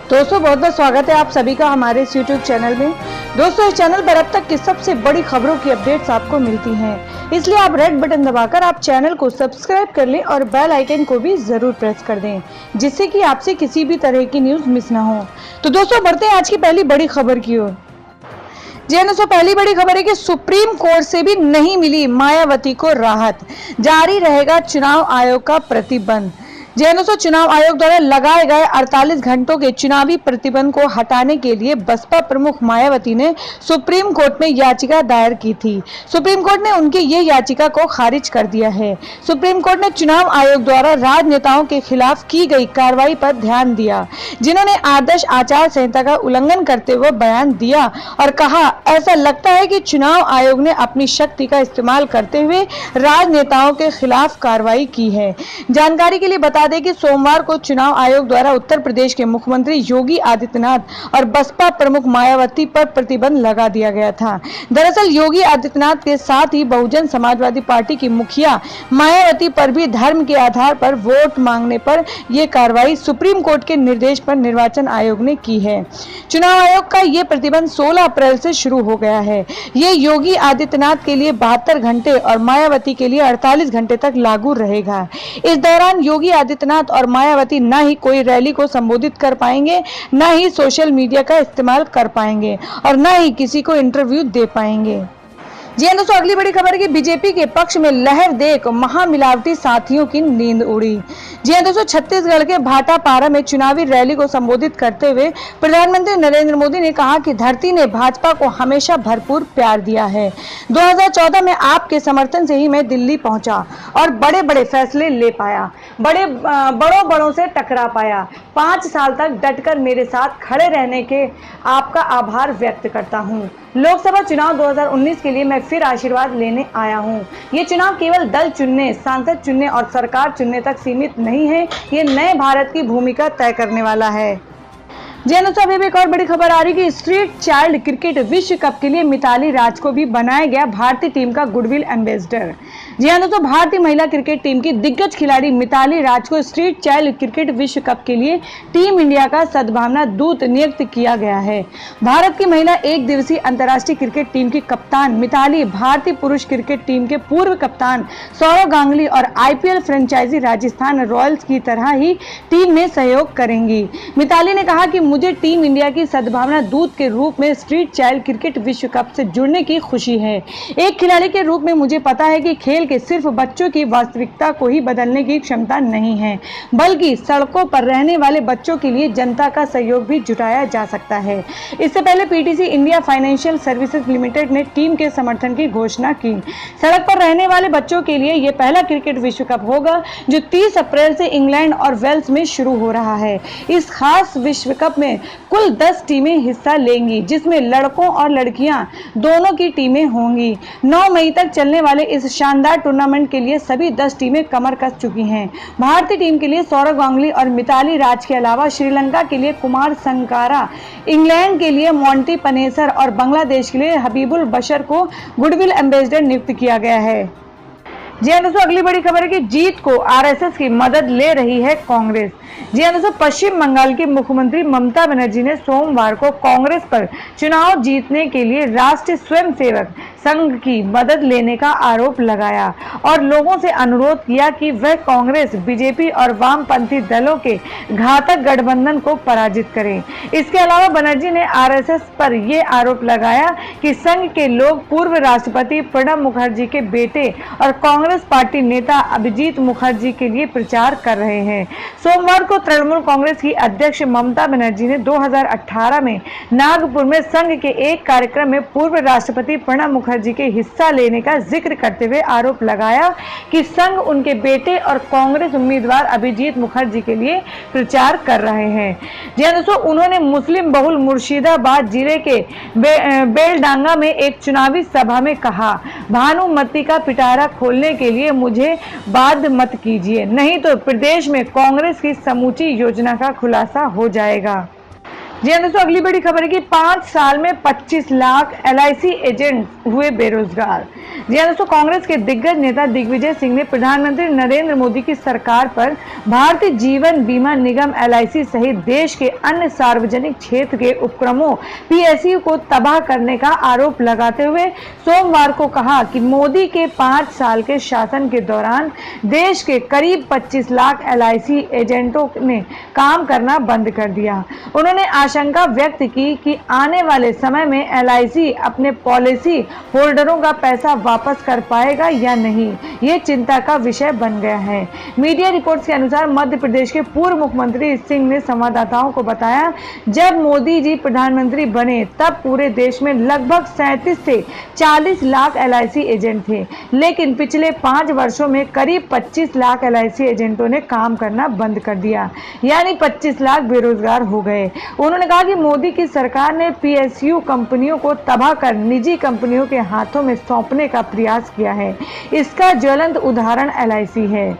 दोस्तों बहुत बहुत स्वागत है आप सभी का हमारे इस YouTube चैनल में। दोस्तों इस चैनल पर अब तक की सबसे बड़ी खबरों की अपडेट्स आपको मिलती हैं, इसलिए आप रेड बटन दबाकर आप चैनल को सब्सक्राइब कर लें और बेल आइकन को भी जरूर प्रेस कर दें, जिससे कि आपसे किसी भी तरह की न्यूज मिस ना हो। तो दोस्तों बढ़ते हैं आज की पहली बड़ी खबर की ओर। जी हाँ दोस्तों, पहली बड़ी खबर है कि सुप्रीम कोर्ट से भी नहीं मिली मायावती को राहत, जारी रहेगा चुनाव आयोग का प्रतिबंध। जी हाँ दोस्तों, चुनाव आयोग द्वारा लगाए गए 48 घंटों के चुनावी प्रतिबंध को हटाने के लिए बसपा प्रमुख मायावती ने सुप्रीम कोर्ट में याचिका दायर की थी। सुप्रीम कोर्ट ने उनकी ये याचिका को खारिज कर दिया है। सुप्रीम कोर्ट ने चुनाव आयोग द्वारा राजनेताओं के खिलाफ की गई कार्रवाई पर ध्यान दिया, जिन्होंने आदर्श आचार संहिता का उल्लंघन करते हुए बयान दिया और कहा, ऐसा लगता है कि चुनाव आयोग ने अपनी शक्ति का इस्तेमाल करते हुए राजनेताओं के खिलाफ कार्रवाई की है। जानकारी के लिए बता दें कि सोमवार को चुनाव आयोग द्वारा उत्तर प्रदेश के मुख्यमंत्री योगी आदित्यनाथ और बसपा प्रमुख मायावती पर प्रतिबंध लगा दिया गया था। दरअसल योगी आदित्यनाथ के साथ ही बहुजन समाजवादी पार्टी की मुखिया मायावती पर भी धर्म के आधार पर वोट मांगने पर यह कार्रवाई सुप्रीम कोर्ट के निर्देश पर निर्वाचन आयोग ने की है। चुनाव आयोग का यह प्रतिबंध 16 अप्रैल से शुरू हो गया है। ये योगी आदित्यनाथ के लिए 72 घंटे और मायावती के लिए 48 घंटे तक लागू रहेगा। इस दौरान योगी आदित्यनाथ और मायावती न ही कोई रैली को संबोधित कर पाएंगे, न ही सोशल मीडिया का इस्तेमाल कर पाएंगे और न ही किसी को इंटरव्यू दे पाएंगे। जी हाँ दोस्तों, अगली बड़ी खबर है कि बीजेपी के पक्ष में लहर देख महामिलावटी साथियों की नींद उड़ी। जी हाँ दोस्तों, छत्तीसगढ़ के भाटापारा में चुनावी रैली को संबोधित करते हुए प्रधानमंत्री नरेंद्र मोदी ने कहा कि धरती ने भाजपा को हमेशा भरपूर प्यार दिया है। 2014 में आपके समर्थन से ही मैं दिल्ली पहुंचा और बड़े बड़े फैसले ले पाया, बड़ों से टकरा पाया। 5 साल तक डटकर मेरे साथ खड़े रहने के आपका आभार व्यक्त करता हूँ। लोकसभा चुनाव 2019 के लिए मैं फिर आशीर्वाद लेने आया हूं। ये चुनाव केवल दल चुनने, सांसद चुनने और सरकार चुनने तक सीमित नहीं है, ये नए भारत की भूमिका तय करने वाला है। जी दोस्तों, अभी एक और बड़ी खबर आ रही है कि स्ट्रीट चाइल्ड क्रिकेट विश्व कप के लिए मिताली राज को भी बनाया गया भारतीय टीम का गुडविल एम्बेसडर। जी हाँ दोस्तों, भारतीय महिला क्रिकेट टीम की दिग्गज खिलाड़ी मिताली राज को स्ट्रीट चाइल्ड क्रिकेट विश्व कप के लिए टीम इंडिया का सद्भावना दूत नियुक्त किया गया है। भारत की महिला एक दिवसीय अंतर्राष्ट्रीय क्रिकेट टीम की कप्तान मिताली भारतीय पुरुष क्रिकेट टीम के पूर्व कप्तान सौरव गांगुली और IPL फ्रेंचाइजी राजस्थान रॉयल्स की तरह ही टीम में सहयोग करेंगी। मिताली ने कहा कि मुझे टीम इंडिया की सद्भावना दूत के रूप में स्ट्रीट चाइल्ड क्रिकेट विश्व कप से जुड़ने की खुशी है। एक खिलाड़ी के रूप में मुझे पता है कि खेल के सिर्फ बच्चों की वास्तविकता को ही बदलने की क्षमता नहीं है, बल्कि सड़कों पर रहने वाले बच्चों के लिए जनता का सहयोग भी जुटाया जा सकता है। इससे पहले PTC India financial services limited ने टीम के समर्थन की घोषणा की। सड़क पर रहने वाले बच्चों के लिए यह पहला क्रिकेट विश्व कप होगा जो 30 अप्रैल से इंग्लैंड और वेल्स में शुरू हो रहा है। इस खास विश्व कप में कुल 10 टीमें हिस्सा लेंगी, जिसमें लड़कों और लड़कियां दोनों की टीमें होंगी। 9 मई तक चलने वाले इस शानदार टूर्नामेंट के लिए सभी 10 टीमें कमर कस चुकी हैं। भारतीय टीम के लिए सौरव गांगुली और मिताली राज के अलावा श्रीलंका के लिए कुमार संगकारा, इंग्लैंड के लिए मोंटी पनेसर और बांग्लादेश के लिए हबीबुल बशर को गुडविल एम्बेसडर नियुक्त किया गया है। जी हाँ दोस्तों, अगली बड़ी खबर है कि जीत को RSS की मदद ले रही है कांग्रेस। जी हाँ दोस्तों, पश्चिम बंगाल की मुख्यमंत्री ममता बनर्जी ने सोमवार को कांग्रेस पर चुनाव जीतने के लिए राष्ट्रीय स्वयंसेवक संघ की मदद लेने का आरोप लगाया और लोगों से अनुरोध किया कि वह कांग्रेस, बीजेपी और वामपंथी दलों के घातक गठबंधन को पराजित करें। इसके अलावा बनर्जी ने RSS पर यह आरोप लगाया कि संघ के लोग पूर्व राष्ट्रपति प्रणब मुखर्जी के बेटे और कांग्रेस पार्टी नेता अभिजीत मुखर्जी के लिए प्रचार कर रहे हैं। सोमवार को तृणमूल कांग्रेस की अध्यक्ष ममता बनर्जी ने 2018 में नागपुर में संघ के एक कार्यक्रम में पूर्व राष्ट्रपति प्रणब मुखर्जी के हिस्सा लेने का जिक्र करते हुए आरोप लगाया कि संघ उनके बेटे और कांग्रेस उम्मीदवार अभिजीत मुखर्जी के लिए प्रचार कर रहे हैं। जी दोस्तों, उन्होंने मुस्लिम बहुल मुर्शिदाबाद जिले के बेलडांगा में एक चुनावी सभा में कहा, भानुमती का पिटारा खोलने के लिए मुझे बाध्य मत कीजिए, नहीं तो प्रदेश में कांग्रेस की समूची योजना का खुलासा हो जाएगा। जी हाँ दोस्तों, अगली बड़ी खबर है कि 5 साल में 25 लाख LIC एजेंट हुए बेरोजगार। जी हाँ दोस्तों, कांग्रेस के दिग्गज नेता दिग्विजय सिंह ने प्रधानमंत्री नरेंद्र मोदी की सरकार पर भारतीय जीवन बीमा निगम LIC सहित देश के अन्य सार्वजनिक क्षेत्र के उपक्रमों PSU को तबाह करने का आरोप लगाते हुए सोमवार को कहा कि मोदी के 5 साल के शासन के दौरान देश के करीब 25 लाख LIC एजेंटों ने काम करना बंद कर दिया। उन्होंने आशंका व्यक्त की कि आने वाले समय में LIC अपने पॉलिसी होल्डरों का पैसा वापस कर पाएगा या नहीं, ये चिंता का विषय बन गया है। मीडिया रिपोर्ट्स के अनुसार मध्य प्रदेश के पूर्व मुख्यमंत्री सिंह ने संवाददाताओं को बताया, जब मोदी जी प्रधानमंत्री बने तब पूरे देश में लगभग 37 से 40 लाख LIC एजेंट थे, लेकिन पिछले 5 वर्षों में करीब 25 लाख LIC एजेंटों ने काम करना बंद कर दिया, यानी 25 लाख बेरोजगार हो गए। उन्होंने कहा कि मोदी की सरकार ने PSU कंपनियों को तबाह कर निजी कंपनियों के हाथों में सौंपने का प्रयास किया है। इसका ज्वलंत उदाहरण LIC है।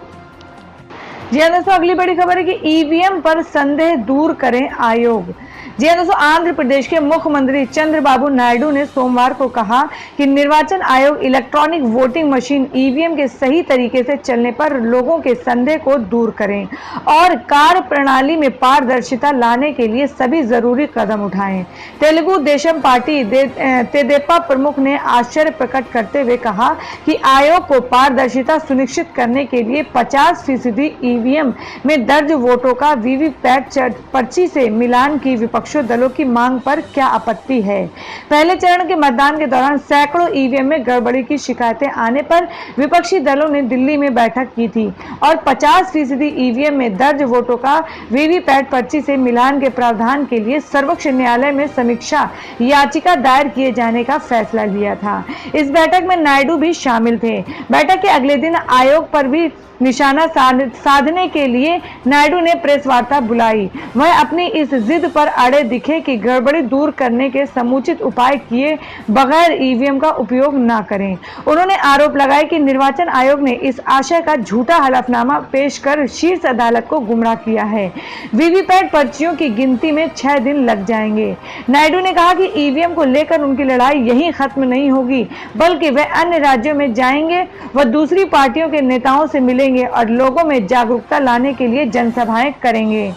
जी हाँ दोस्तों, अगली बड़ी खबर है कि EVM पर संदेह दूर करें आयोग। जी हाँ दोस्तों, आंध्र प्रदेश के मुख्यमंत्री चंद्रबाबू नायडू ने सोमवार को कहा कि निर्वाचन आयोग इलेक्ट्रॉनिक वोटिंग मशीन EVM के सही तरीके से चलने पर लोगों के संदेह को दूर करें और कार्य प्रणाली में पारदर्शिता लाने के लिए सभी जरूरी कदम उठाएं। तेलुगु देशम पार्टी तेदेपा प्रमुख ने आश्चर्य प्रकट करते हुए कहा कि आयोग को पारदर्शिता सुनिश्चित करने के लिए 50% EVM में दर्ज वोटों का VVPAT पर्ची से मिलान की विपक्षी दलों की मांग पर क्या आपत्ति है। पहले चरण के मतदान के दौरान सैकड़ों EVM में गड़बड़ी की शिकायतें आने पर विपक्षी दलों ने दिल्ली में बैठक की थी और 50% EVM में दर्ज वोटों का VVPAT पर्ची से मिलान के प्रावधान के लिए सर्वोच्च न्यायालय में समीक्षा याचिका दायर किए जाने का फैसला लिया था। इस बैठक में नायडू भी शामिल थे। बैठक के अगले दिन आयोग पर भी निशाना साधने के लिए नायडू ने प्रेस वार्ता बुलाई। वह अपनी इस जिद पर अड़े दिखे कि गड़बड़ी दूर करने के समुचित उपाय किए बगैर EVM का उपयोग न करें। उन्होंने आरोप लगाया कि निर्वाचन आयोग ने इस आशय का झूठा हलफनामा पेश कर शीर्ष अदालत को गुमराह किया है। VVPAT पर्चियों की गिनती में 6 दिन लग जाएंगे। नायडू ने कहा कि EVM को लेकर उनकी लड़ाई यहीं खत्म नहीं होगी, बल्कि वह अन्य राज्यों में जाएंगे, वह दूसरी पार्टियों के नेताओं से मिलेंगे और लोगों में जागरूकता लाने के लिए जनसभाएं करेंगे।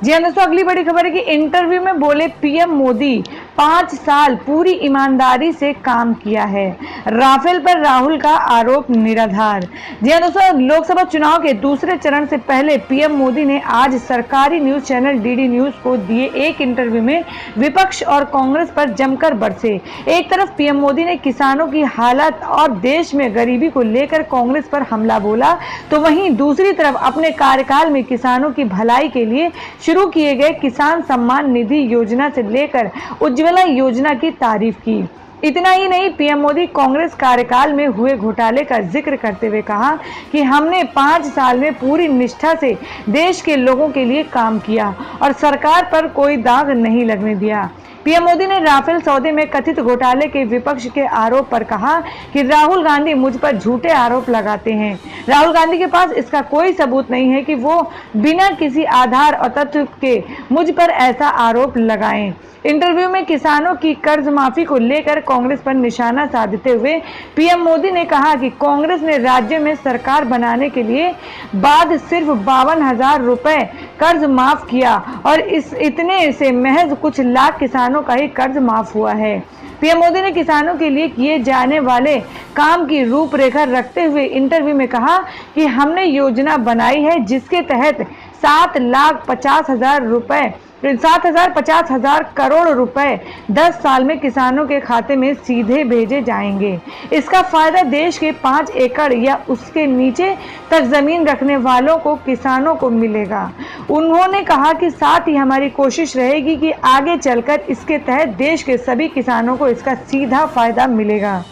जी हाँ दोस्तों, अगली बड़ी खबर है कि इंटरव्यू में बोले PM मोदी 5 साल पूरी ईमानदारी से काम किया है। राफेल पर राहुल का आरोप निराधार। जी हाँ दोस्तों, लोकसभा चुनाव के दूसरे चरण से पहले PM मोदी ने आज सरकारी न्यूज चैनल DD न्यूज को दिए एक इंटरव्यू में विपक्ष और कांग्रेस पर जमकर बरसे। एक तरफ PM मोदी ने किसानों की हालत और देश में गरीबी को लेकर कांग्रेस पर हमला बोला, तो वहीं दूसरी तरफ अपने कार्यकाल में किसानों की भलाई के लिए शुरू किए गए किसान सम्मान निधि योजना से लेकर उज्ज्वला योजना की तारीफ की। इतना ही नहीं, PM मोदी कांग्रेस कार्यकाल में हुए घोटाले का जिक्र करते हुए कहा कि हमने 5 साल में पूरी निष्ठा से देश के लोगों के लिए काम किया और सरकार पर कोई दाग नहीं लगने दिया। PM मोदी ने राफेल सौदे में कथित घोटाले के विपक्ष के आरोप पर कहा कि राहुल गांधी मुझ पर झूठे आरोप लगाते हैं। राहुल गांधी के पास इसका कोई सबूत नहीं है कि वो बिना किसी आधार और तथ्य के मुझ पर ऐसा आरोप लगाएं। इंटरव्यू में किसानों की कर्ज माफी को लेकर कांग्रेस पर निशाना साधते हुए PM मोदी ने कहा कि कांग्रेस ने राज्य में सरकार बनाने के लिए बाद सिर्फ 52,000 रुपए कर्ज माफ किया और इतने से महज कुछ लाख किसानों का ही कर्ज माफ हुआ है। PM मोदी ने किसानों के लिए किए जाने वाले काम की रूपरेखा रखते हुए इंटरव्यू में कहा कि हमने योजना बनाई है जिसके तहत 7,50,000 करोड़ रुपए 10 साल में किसानों के खाते में सीधे भेजे जाएंगे। इसका फायदा देश के 5 एकड़ या उसके नीचे तक जमीन रखने वालों को किसानों को मिलेगा। उन्होंने कहा कि साथ ही हमारी कोशिश रहेगी कि आगे चलकर इसके तहत देश के सभी किसानों को इसका सीधा फायदा मिलेगा।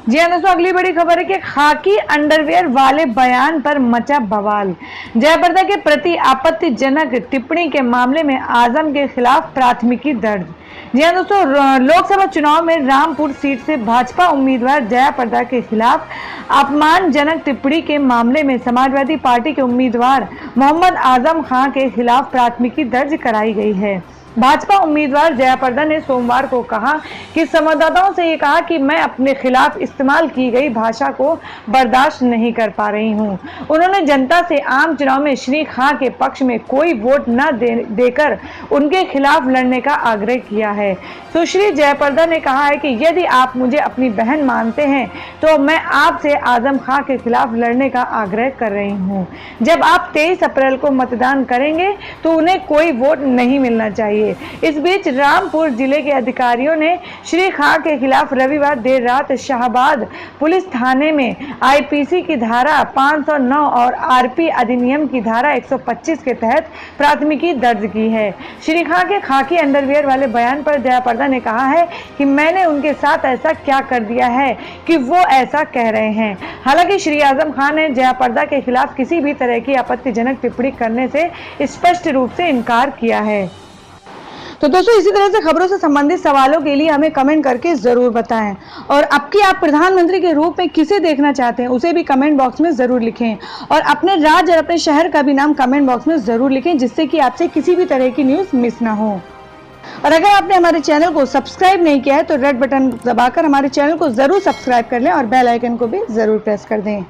जी हाँ दोस्तों, अगली बड़ी खबर है कि खाकी अंडरवियर वाले बयान पर मचा बवाल। जयाप्रदा के प्रति आपत्तिजनक टिप्पणी के मामले में आजम के खिलाफ प्राथमिकी दर्ज। जी हाँ दोस्तों, लोकसभा चुनाव में रामपुर सीट से भाजपा उम्मीदवार जयाप्रदा के खिलाफ अपमानजनक टिप्पणी के मामले में समाजवादी पार्टी के उम्मीदवार मोहम्मद आजम खान के खिलाफ प्राथमिकी दर्ज कराई गई है। भाजपा उम्मीदवार जयाप्रदा ने सोमवार को कहा कि संवाददाताओं से ये कहा कि मैं अपने खिलाफ इस्तेमाल की गई भाषा को बर्दाश्त नहीं कर पा रही हूं। उन्होंने जनता से आम चुनाव में श्री खान के पक्ष में कोई वोट न देकर उनके खिलाफ लड़ने का आग्रह किया है। सुश्री जयाप्रदा ने कहा है कि यदि आप मुझे अपनी बहन मानते हैं तो मैं आपसे आजम खान के खिलाफ लड़ने का आग्रह कर रही हूँ। जब आप 23 अप्रैल को मतदान करेंगे तो उन्हें कोई वोट नहीं मिलना चाहिए। इस बीच रामपुर जिले के अधिकारियों ने श्री खान के खिलाफ रविवार देर रात शाहबाद पुलिस थाने में आईपीसी की धारा 509 और आरपी अधिनियम की धारा 125 के तहत प्राथमिकी दर्ज की है। श्री खान के खाकी अंडरवियर वाले बयान पर जयाप्रदा ने कहा है कि मैंने उनके साथ ऐसा क्या कर दिया है कि वो ऐसा कह रहे हैं। हालांकि श्री आजम खान ने जयाप्रदा के खिलाफ किसी भी तरह की आपत्तिजनक टिप्पणी करने से स्पष्ट रूप से इनकार किया है। तो दोस्तों, इसी तरह से खबरों से संबंधित सवालों के लिए हमें कमेंट करके जरूर बताएं और अब की आप प्रधानमंत्री के रूप में किसे देखना चाहते हैं उसे भी कमेंट बॉक्स में जरूर लिखें और अपने राज्य और अपने शहर का भी नाम कमेंट बॉक्स में जरूर लिखें, जिससे कि आपसे किसी भी तरह की न्यूज मिस ना हो। और अगर आपने हमारे चैनल को सब्सक्राइब नहीं किया है तो रेड बटन दबाकर हमारे चैनल को जरूर सब्सक्राइब कर लें और बेल आइकन को भी जरूर प्रेस कर दें।